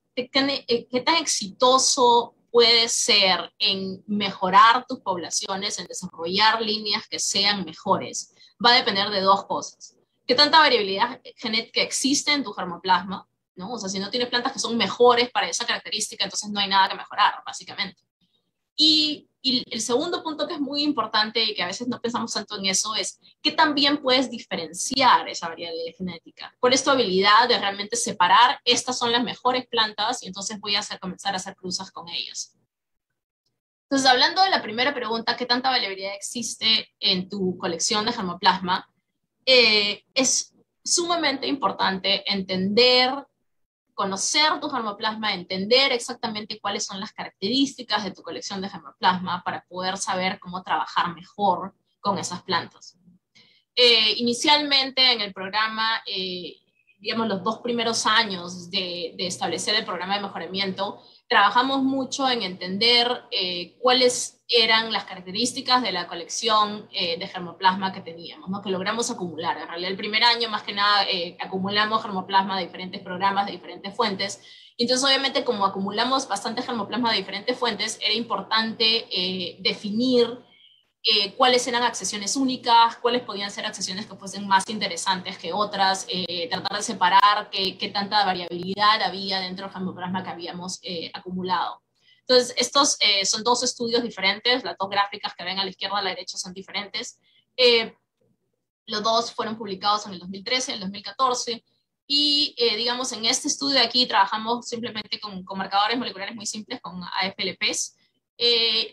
exitoso puede ser en mejorar tus poblaciones, en desarrollar líneas que sean mejores, va a depender de dos cosas. ¿Qué tanta variabilidad genética existe en tu germoplasma? ¿No? O sea, si no tienes plantas que son mejores para esa característica, entonces no hay nada que mejorar, básicamente. Y el segundo punto que es muy importante y que a veces no pensamos tanto en eso es que también puedes diferenciar esa variabilidad genética. ¿Cuál es tu habilidad de realmente separar estas son las mejores plantas y entonces voy a comenzar a hacer cruzas con ellas? Entonces, hablando de la primera pregunta, ¿qué tanta variabilidad existe en tu colección de germoplasma? Es sumamente importante conocer tu germoplasma, entender exactamente cuáles son las características de tu colección de germoplasma para poder saber cómo trabajar mejor con esas plantas. Inicialmente en el programa, digamos los 2 primeros años de establecer el programa de mejoramiento, trabajamos mucho en entender cuáles eran las características de la colección de germoplasma que teníamos, ¿no? Que logramos acumular. En realidad el primer año más que nada acumulamos germoplasma de diferentes programas, de diferentes fuentes, y entonces obviamente como acumulamos bastante germoplasma de diferentes fuentes, era importante definir cuáles eran accesiones únicas, cuáles podían ser accesiones que fuesen más interesantes que otras, tratar de separar qué tanta variabilidad había dentro del germoplasma que habíamos acumulado. Entonces, estos son 2 estudios diferentes, las 2 gráficas que ven a la izquierda y a la derecha son diferentes. Los 2 fueron publicados en el 2013 y el 2014, y digamos, en este estudio de aquí trabajamos simplemente con marcadores moleculares muy simples, con AFLPs,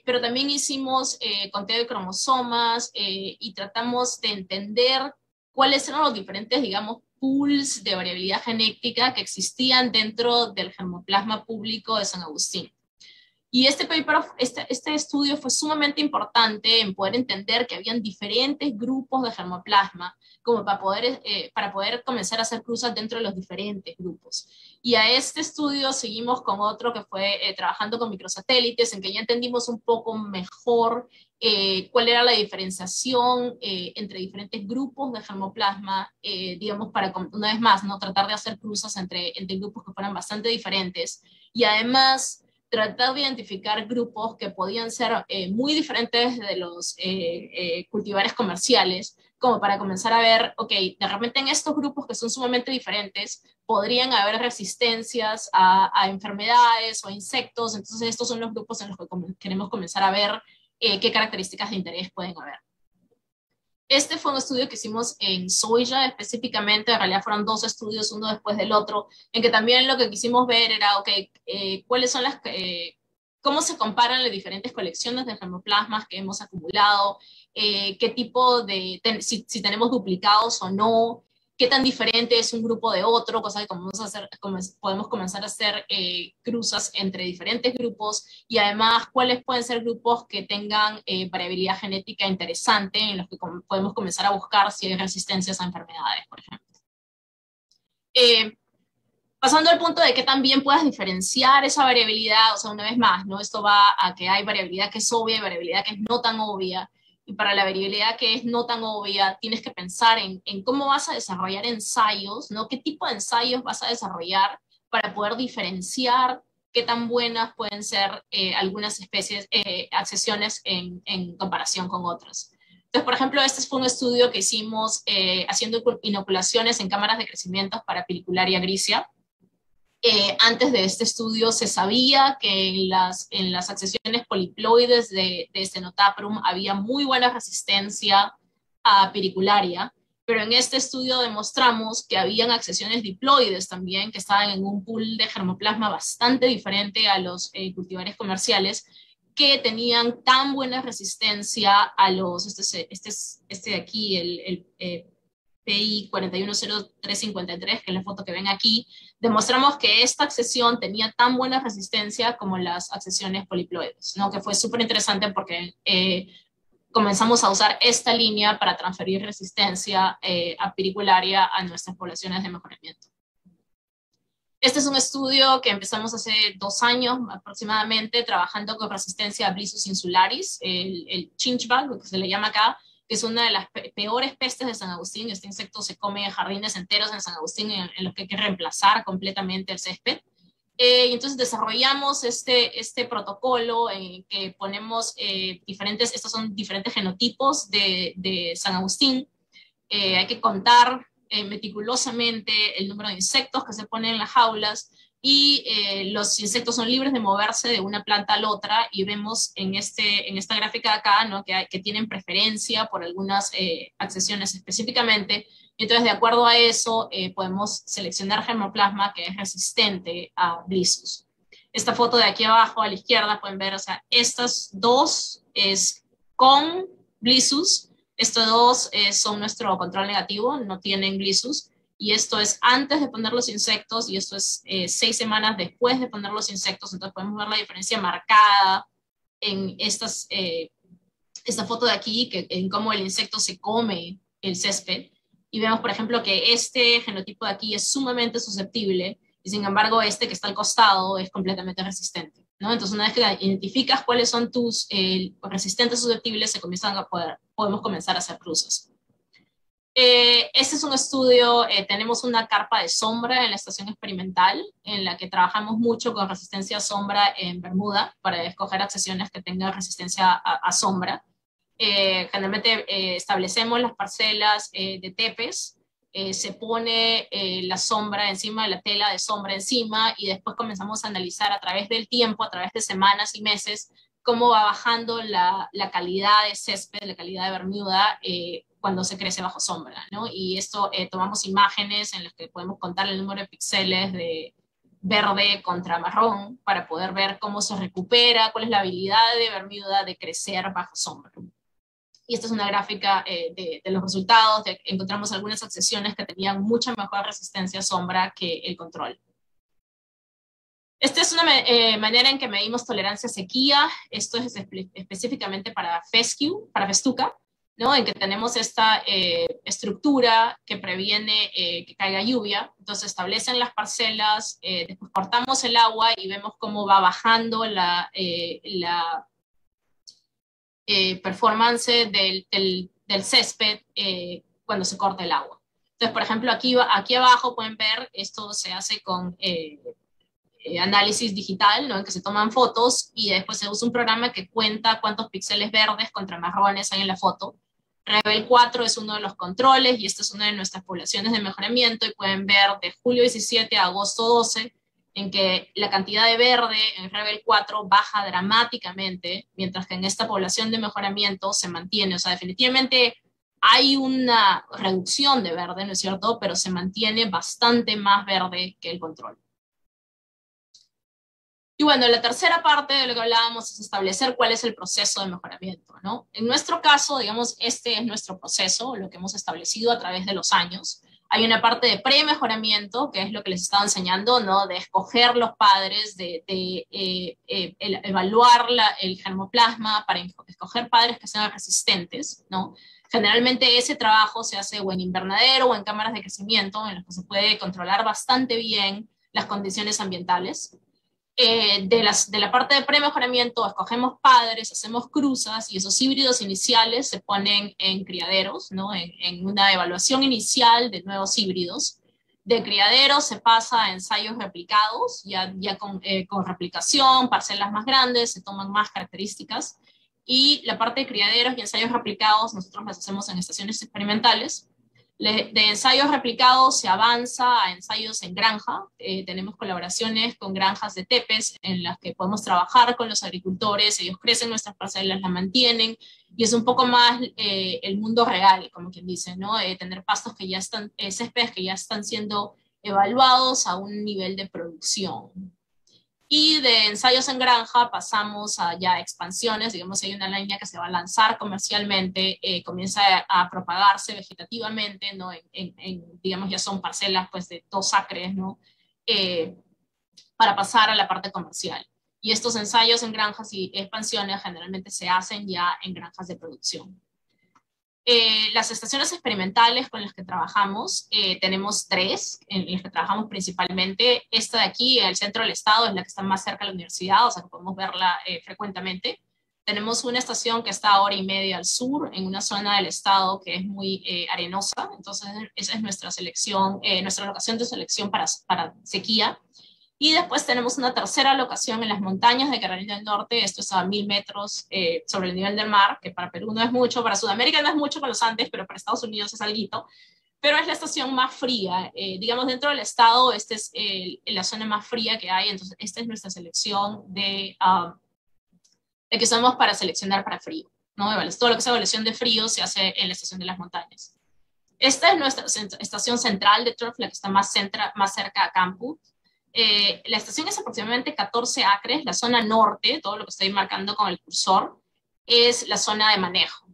pero también hicimos conteo de cromosomas y tratamos de entender cuáles eran los diferentes, digamos, pools de variabilidad genética que existían dentro del germoplasma público de San Agustín. Y este estudio fue sumamente importante en poder entender que habían diferentes grupos de germoplasma como para poder comenzar a hacer cruzas dentro de los diferentes grupos. Y a este estudio seguimos con otro que fue trabajando con microsatélites, en que ya entendimos un poco mejor cuál era la diferenciación entre diferentes grupos de germoplasma, digamos, para, una vez más, ¿no? Tratar de hacer cruzas entre grupos que fueran bastante diferentes, y además tratar de identificar grupos que podían ser muy diferentes de los cultivares comerciales, como para comenzar a ver, ok, de repente en estos grupos que son sumamente diferentes, podrían haber resistencias a enfermedades o a insectos, entonces estos son los grupos en los que queremos comenzar a ver qué características de interés pueden haber. Este fue un estudio que hicimos en soya específicamente, en realidad fueron 2 estudios, uno después del otro, en que también lo que quisimos ver era, cuáles son cómo se comparan las diferentes colecciones de germoplasmas que hemos acumulado, qué tipo si tenemos duplicados o no, qué tan diferente es un grupo de otro, cosa que podemos comenzar a hacer cruzas entre diferentes grupos, y además cuáles pueden ser grupos que tengan variabilidad genética interesante, en los que podemos comenzar a buscar si hay resistencias a enfermedades, por ejemplo. Pasando al punto de que también puedas diferenciar esa variabilidad, o sea, una vez más, ¿no? Esto va a que hay variabilidad que es obvia y variabilidad que es no tan obvia, y para la variabilidad que es no tan obvia, tienes que pensar en cómo vas a desarrollar ensayos, ¿no? ¿Qué tipo de ensayos vas a desarrollar para poder diferenciar qué tan buenas pueden ser algunas especies, accesiones en comparación con otras? Entonces, por ejemplo, este fue un estudio que hicimos haciendo inoculaciones en cámaras de crecimiento para Pidicularia gricia. Antes de este estudio se sabía que en las accesiones poliploides de Stenotaprum había muy buena resistencia a Pidicularia, pero en este estudio demostramos que habían accesiones diploides también, que estaban en un pool de germoplasma bastante diferente a los cultivares comerciales, que tenían tan buena resistencia a este de aquí, el PI 410353, que es la foto que ven aquí, demostramos que esta accesión tenía tan buena resistencia como las accesiones poliploides, ¿no? Que fue súper interesante porque comenzamos a usar esta línea para transferir resistencia a Pidicularia a nuestras poblaciones de mejoramiento. Este es un estudio que empezamos hace 2 años aproximadamente, trabajando con resistencia a Blissus insularis, el chinch bug, que se le llama acá, que es una de las peores pestes de San Agustín. Este insecto se come jardines enteros en San Agustín, en los que hay que reemplazar completamente el césped. Y entonces desarrollamos este protocolo en que ponemos estos son diferentes genotipos de San Agustín. Hay que contar meticulosamente el número de insectos que se ponen en las jaulas, y los insectos son libres de moverse de una planta a la otra, y vemos en esta gráfica de acá, ¿no? que tienen preferencia por algunas accesiones específicamente. Entonces, de acuerdo a eso, podemos seleccionar germoplasma que es resistente a Blissus. Esta foto de aquí abajo a la izquierda pueden ver, o sea, estas 2 es con Blissus, estos 2 son nuestro control negativo, no tienen Blissus, y esto es antes de poner los insectos, y esto es 6 semanas después de poner los insectos. Entonces podemos ver la diferencia marcada en esta foto de aquí, en cómo el insecto se come el césped, y vemos, por ejemplo, que este genotipo de aquí es sumamente susceptible, y sin embargo este que está al costado es completamente resistente, ¿no? Entonces, una vez que identificas cuáles son tus resistentes susceptibles, podemos comenzar a hacer cruzas. Este es un estudio, tenemos una carpa de sombra en la estación experimental, en la que trabajamos mucho con resistencia a sombra en Bermuda, para escoger accesiones que tengan resistencia a sombra. Generalmente establecemos las parcelas de tepes, se pone la sombra encima, la tela de sombra encima, y después comenzamos a analizar a través del tiempo, a través de semanas y meses, cómo va bajando la calidad de césped, la calidad de Bermuda, cuando se crece bajo sombra, ¿no? Y esto tomamos imágenes en las que podemos contar el número de píxeles de verde contra marrón, para poder ver cómo se recupera, cuál es la habilidad de Bermuda de crecer bajo sombra. Y esta es una gráfica de los resultados. Encontramos algunas accesiones que tenían mucha mejor resistencia a sombra que el control. Esta es una manera en que medimos tolerancia a sequía. Esto es específicamente para fescue, para festuca, ¿no? En que tenemos esta estructura que previene que caiga lluvia. Entonces establecen las parcelas, después cortamos el agua y vemos cómo va bajando la performance del césped cuando se corta el agua. Entonces, por ejemplo, aquí abajo pueden ver, esto se hace con análisis digital, ¿no? En que se toman fotos y después se usa un programa que cuenta cuántos píxeles verdes contra marrones hay en la foto. Rebel 4 es uno de los controles, y esta es una de nuestras poblaciones de mejoramiento, y pueden ver de julio 17 a agosto 12 en que la cantidad de verde en Rebel 4 baja dramáticamente, mientras que en esta población de mejoramiento se mantiene. O sea, definitivamente hay una reducción de verde, ¿no es cierto? Pero se mantiene bastante más verde que el control. Y bueno, la tercera parte de lo que hablábamos es establecer cuál es el proceso de mejoramiento, ¿no? En nuestro caso, digamos, este es nuestro proceso, lo que hemos establecido a través de los años. Hay una parte de pre-mejoramiento, que es lo que les estaba enseñando, ¿no? De escoger los padres, evaluar el germoplasma para escoger padres que sean resistentes, ¿no? Generalmente ese trabajo se hace o en invernadero o en cámaras de crecimiento, en las que se puede controlar bastante bien las condiciones ambientales. De la parte de pre-mejoramiento, escogemos padres, hacemos cruzas y esos híbridos iniciales se ponen en criaderos, ¿no? En una evaluación inicial de nuevos híbridos. De criaderos se pasa a ensayos replicados, ya con replicación, parcelas más grandes, se toman más características. Y la parte de criaderos y ensayos replicados nosotros las hacemos en estaciones experimentales. De ensayos replicados se avanza a ensayos en granja. Tenemos colaboraciones con granjas de tepes en las que podemos trabajar con los agricultores, ellos crecen nuestras parcelas, las mantienen, y es un poco más el mundo real, como quien dice, ¿no? Tener pastos que ya están, céspedes que ya están siendo evaluados a un nivel de producción. Y de ensayos en granja pasamos a ya expansiones, digamos, hay una línea que se va a lanzar comercialmente, comienza a propagarse vegetativamente, ¿no? Digamos, ya son parcelas pues de 2 acres, ¿no? Para pasar a la parte comercial. Y estos ensayos en granjas y expansiones generalmente se hacen ya en granjas de producción. Las estaciones experimentales con las que trabajamos, tenemos 3 en las que trabajamos principalmente. Esta de aquí, el centro del estado, es la que está más cerca de la universidad, o sea que podemos verla frecuentemente. Tenemos una estación que está a 1:30 al sur, en una zona del estado que es muy arenosa, entonces esa es nuestra selección, nuestra locación de selección para sequía. Y después tenemos una tercera locación en las montañas de Carolina del Norte, esto es a 1000 metros sobre el nivel del mar, que para Perú no es mucho, para Sudamérica no es mucho, para los Andes, pero para Estados Unidos es alguito, pero es la estación más fría, digamos dentro del estado, esta es la zona más fría que hay, entonces esta es nuestra selección de que usamos para seleccionar para frío, ¿no? Todo lo que es evaluación de frío se hace en la estación de las montañas. Esta es nuestra estación central de Turf, la que está más cerca a Campo. La estación es aproximadamente 14 acres, la zona norte, todo lo que estoy marcando con el cursor, es la zona de manejo,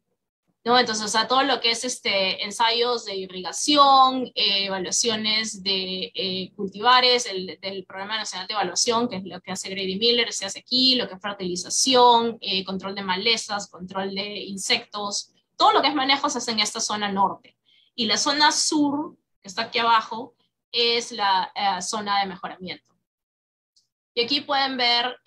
¿no? Entonces, o sea, todo lo que es ensayos de irrigación, evaluaciones de cultivares, del Programa Nacional de Evaluación, que es lo que hace Grady Miller, se hace aquí, lo que es fertilización, control de malezas, control de insectos, todo lo que es manejo se hace en esta zona norte. Y la zona sur, que está aquí abajo, es la zona de mejoramiento. Y aquí pueden ver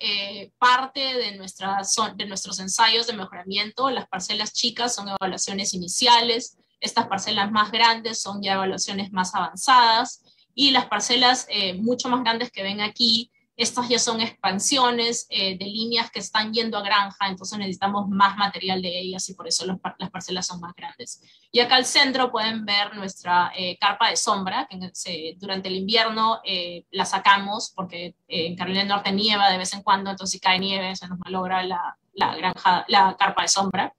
parte de nuestros ensayos de mejoramiento. Las parcelas chicas son evaluaciones iniciales, estas parcelas más grandes son ya evaluaciones más avanzadas, y las parcelas mucho más grandes que ven aquí, estas ya son expansiones de líneas que están yendo a granja, entonces necesitamos más material de ellas y por eso las parcelas son más grandes. Y acá al centro pueden ver nuestra carpa de sombra, que durante el invierno la sacamos porque en Carolina del Norte nieva de vez en cuando, entonces si cae nieve se nos malogra la carpa de sombra.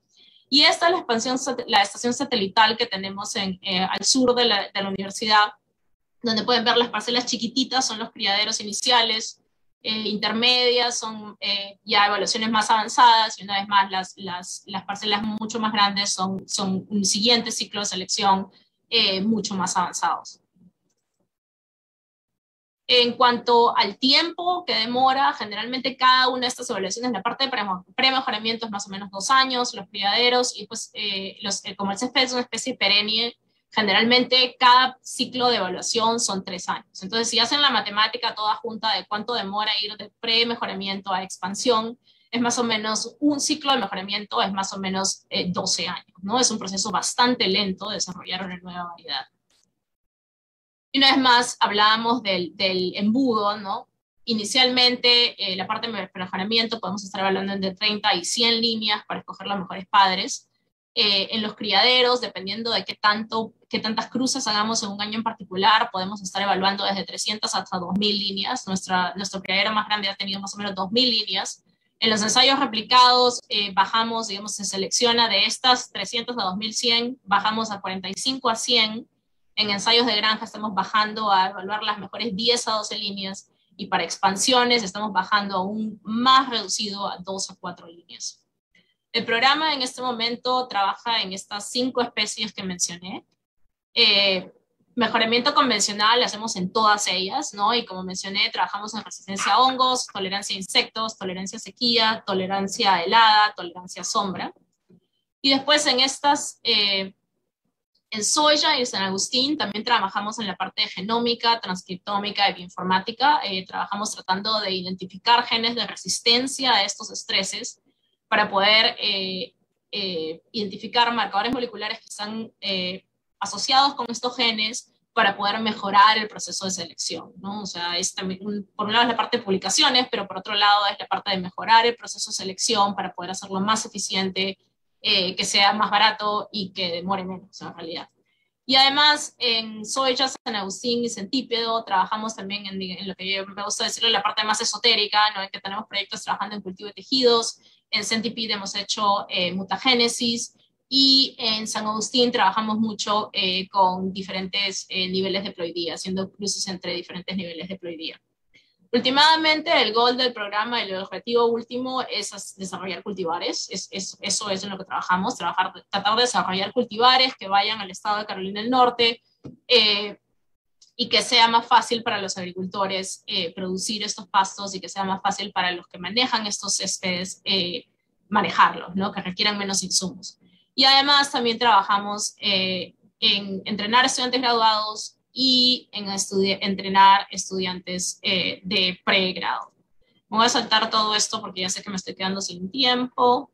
Y esta es la estación satelital que tenemos al sur de la universidad, donde pueden ver las parcelas chiquititas, son los criaderos iniciales, intermedias son ya evaluaciones más avanzadas, y una vez más las parcelas mucho más grandes son un siguiente ciclo de selección mucho más avanzados. En cuanto al tiempo que demora, generalmente cada una de estas evaluaciones, la parte de pre-mejoramiento es más o menos 2 años, los criaderos, y pues como el césped es una especie perenne, generalmente cada ciclo de evaluación son 3 años. Entonces, si hacen la matemática toda junta de cuánto demora ir de pre-mejoramiento a expansión, es más o menos un ciclo de mejoramiento, es más o menos 12 años, ¿no? Es un proceso bastante lento de desarrollar una nueva variedad. Y una vez más, hablábamos del embudo, ¿no? Inicialmente, la parte de mejoramiento podemos estar hablando entre 30 y 100 líneas para escoger los mejores padres. En los criaderos, dependiendo de qué qué tantas cruces hagamos en un año en particular. Podemos estar evaluando desde 300 hasta 2.000 líneas. Nuestro criadero más grande ha tenido más o menos 2.000 líneas. En los ensayos replicados bajamos, digamos, se selecciona de estas 300 a 2.100, bajamos a 45 a 100. En ensayos de granja estamos bajando a evaluar las mejores 10 a 12 líneas, y para expansiones estamos bajando aún más reducido a 2 a 4 líneas. El programa en este momento trabaja en estas 5 especies que mencioné. Mejoramiento convencional hacemos en todas ellas, ¿no? Y como mencioné, trabajamos en resistencia a hongos, tolerancia a insectos, tolerancia a sequía, tolerancia a helada, tolerancia a sombra. Y después en estas, en soya y San Agustín también trabajamos en la parte de genómica, transcriptómica y bioinformática. Trabajamos tratando de identificar genes de resistencia a estos estreses para poder identificar marcadores moleculares que están asociados con estos genes para poder mejorar el proceso de selección, ¿no? O sea, es también, por un lado es la parte de publicaciones, pero por otro lado es la parte de mejorar el proceso de selección para poder hacerlo más eficiente, que sea más barato y que demore menos, en realidad. Y además, en soya, San Agustín y centípedo, trabajamos también en lo que me gusta decirle la parte más esotérica, ¿no? En que tenemos proyectos trabajando en cultivo de tejidos. En centipede hemos hecho mutagénesis, y en San Agustín trabajamos mucho con diferentes niveles de ploidía, haciendo cruces entre diferentes niveles de ploidía. Últimamente, el goal del programa, el objetivo último es desarrollar cultivares. Eso es en lo que trabajamos, tratar de desarrollar cultivares que vayan al estado de Carolina del Norte, y que sea más fácil para los agricultores producir estos pastos, y que sea más fácil para los que manejan estos céspedes manejarlos, ¿no? Que requieran menos insumos. Y además también trabajamos en entrenar estudiantes graduados y en entrenar estudiantes de pregrado. Me voy a saltar todo esto porque ya sé que me estoy quedando sin tiempo.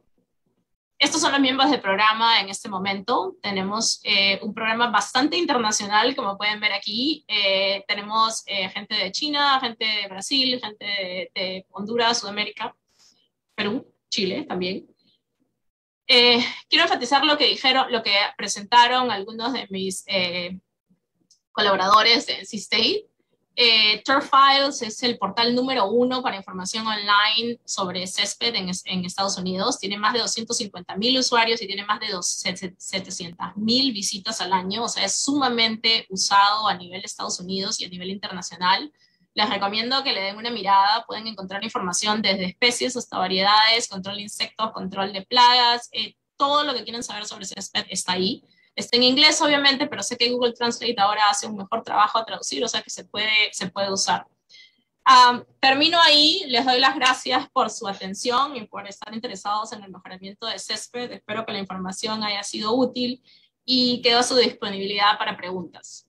Estos son los miembros del programa en este momento. Tenemos un programa bastante internacional, como pueden ver aquí. Tenemos gente de China, gente de Brasil, gente de Honduras, Sudamérica, Perú, Chile también. Quiero enfatizar lo que presentaron algunos de mis colaboradores de NC State. Turf Files es el portal número 1 para información online sobre césped en Estados Unidos. Tiene más de 250,000 usuarios y tiene más de 700,000 visitas al año. O sea, es sumamente usado a nivel de Estados Unidos y a nivel internacional. Les recomiendo que le den una mirada. Pueden encontrar información desde especies hasta variedades, control de insectos, control de plagas. Todo lo que quieran saber sobre césped está ahí. Está en inglés, obviamente, pero sé que Google Translate ahora hace un mejor trabajo a traducir, o sea que se puede usar. Termino ahí. Les doy las gracias por su atención y por estar interesados en el mejoramiento de césped. Espero que la información haya sido útil y quedo a su disponibilidad para preguntas.